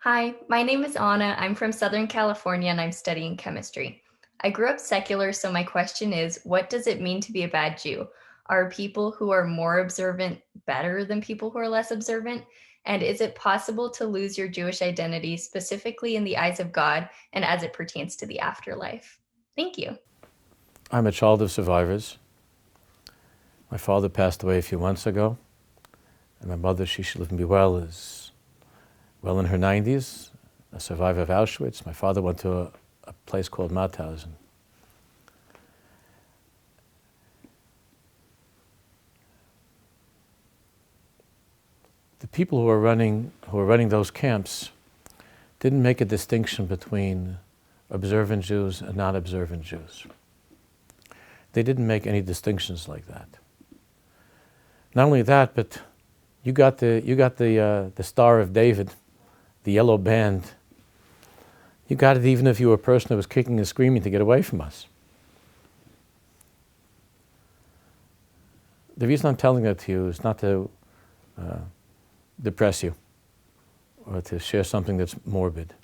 Hi, my name is Anna. I'm from Southern California and I'm studying chemistry. I grew up secular, so my question is, what does it mean to be a bad Jew? Are people who are more observant better than people who are less observant? And is it possible to lose your Jewish identity specifically in the eyes of God and as it pertains to the afterlife? Thank you. I'm a child of survivors. My father passed away a few months ago, and my mother, she should live and be well, is well in her 90s, a survivor of Auschwitz. My father went to a place called Mauthausen. The people who were running those camps didn't make a distinction between observant Jews and non-observant Jews. They didn't make any distinctions like that. Not only that, but you got the Star of David, the yellow band. You got it even if you were a person who was kicking and screaming to get away from us. The reason I'm telling that to you is not to depress you or to share something that's morbid.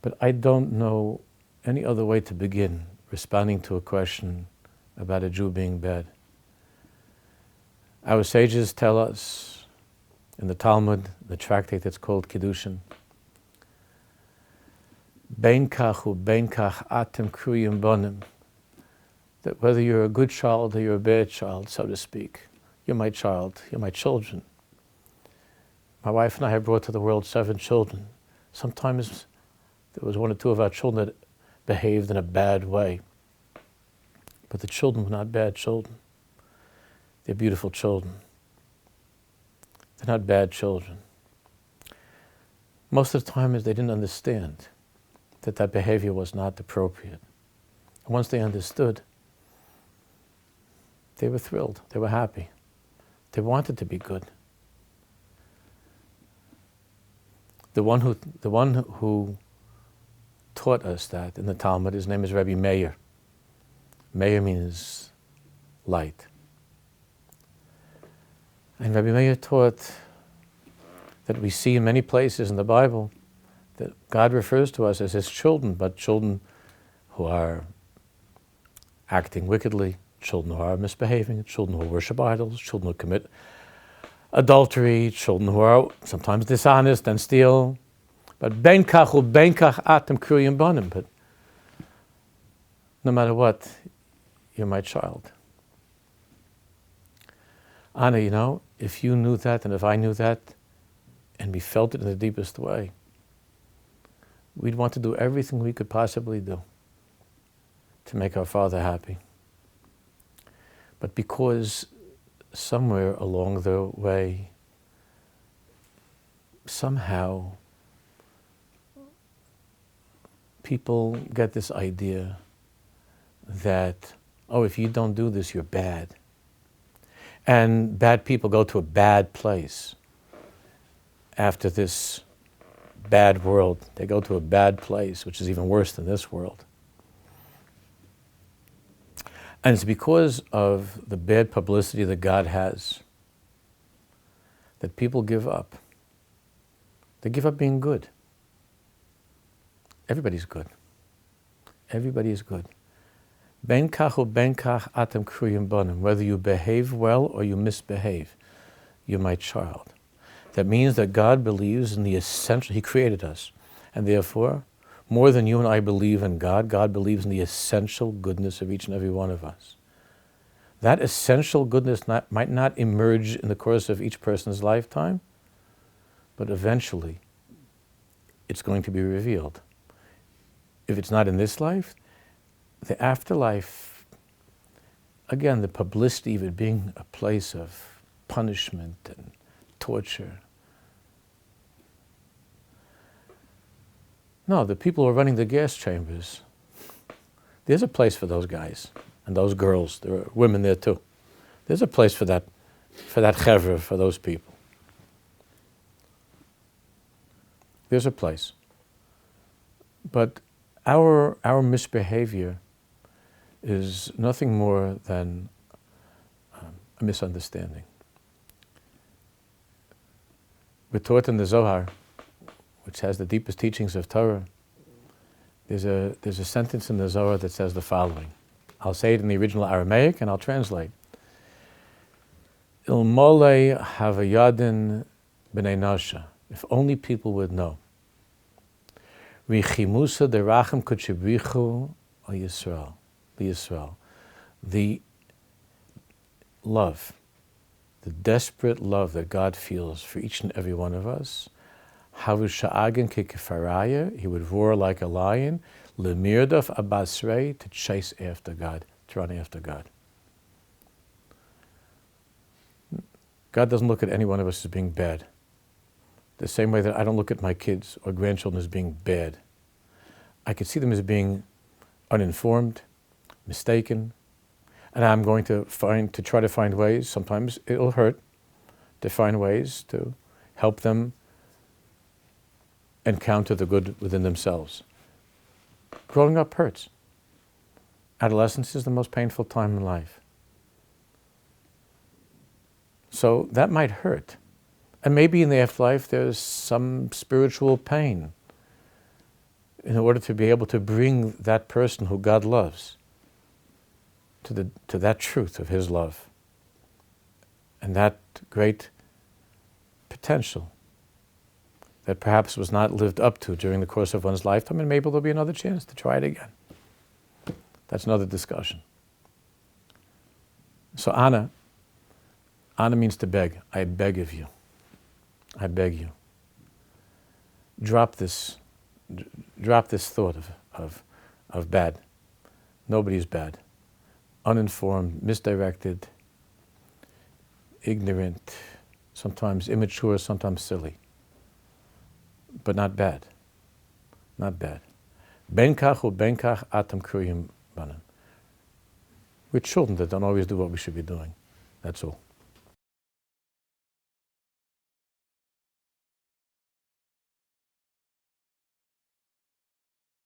But I don't know any other way to begin responding to a question about a Jew being bad. Our sages tell us in the Talmud, the tractate that's called Kiddushin, Bein kach u bein kach atem kruyim bonim, that whether you're a good child or you're a bad child, so to speak, you're my child, you're my children. My wife and I have brought to the world 7 children. Sometimes there was 1 or 2 of our children that behaved in a bad way. But the children were not bad children. They're beautiful children. They're not bad children. Most of the time is they didn't understand that behavior was not appropriate. And once they understood, they were thrilled, they were happy. They wanted to be good. The one who taught us that in the Talmud, his name is Rabbi Meir. Meir means light. And Rabbi Meir taught that we see in many places in the Bible that God refers to us as his children, but children who are acting wickedly, children who are misbehaving, children who worship idols, children who commit adultery, children who are sometimes dishonest and steal. But bein kach u bein kach atem kruyim bonim. But no matter what, you're my child. Anna, if you knew that and if I knew that and we felt it in the deepest way, we'd want to do everything we could possibly do to make our Father happy. But because somewhere along the way, somehow, people get this idea that, if you don't do this, you're bad. And bad people go to a bad place. After this bad world, they go to a bad place, which is even worse than this world. And it's because of the bad publicity that God has that people give up. They give up being good. Everybody's good. Everybody is good. Bein kach u bein kach atem kruyim bonim. Whether you behave well or you misbehave, you're my child. That means that God believes in the essential. He created us. And therefore, more than you and I believe in God, God believes in the essential goodness of each and every one of us. That essential goodness might not emerge in the course of each person's lifetime, but eventually it's going to be revealed. If it's not in this life, the afterlife, again, the publicity of it being a place of punishment and torture. No, the people who are running the gas chambers, there's a place for those guys and those girls. There are women there too. There's a place for that chevra, for those people. There's a place. But our misbehavior is nothing more than a misunderstanding. We're taught in the Zohar, which has the deepest teachings of Torah, there's a sentence in the Zohar that says the following. I'll say it in the original Aramaic and I'll translate. Ilmole havayadin b'nei nasha. If only people would know. Richimusa derachim kutshibrichu al Yisrael. The love, the desperate love that God feels for each and every one of us. Havu sha'agen kekefaraya, he would roar like a lion, lemirdaf abasrei, to chase after God, to run after God. God doesn't look at any one of us as being bad. The same way that I don't look at my kids or grandchildren as being bad. I can see them as being uninformed, mistaken, and I'm going to try to find ways, sometimes it'll hurt, to find ways to help them encounter the good within themselves. Growing up hurts. Adolescence is the most painful time in life. So that might hurt. And maybe in the afterlife there's some spiritual pain in order to be able to bring that person who God loves to that truth of His love and that great potential that perhaps was not lived up to during the course of one's lifetime, and maybe there'll be another chance to try it again. That's another discussion. So Anna means to beg. I beg of you. I beg you. Drop this thought of bad. Nobody's bad. Uninformed, misdirected, ignorant, sometimes immature, sometimes silly. But not bad. Not bad. Ben kach u ben kach atam kruyim banan. We're children that don't always do what we should be doing. That's all.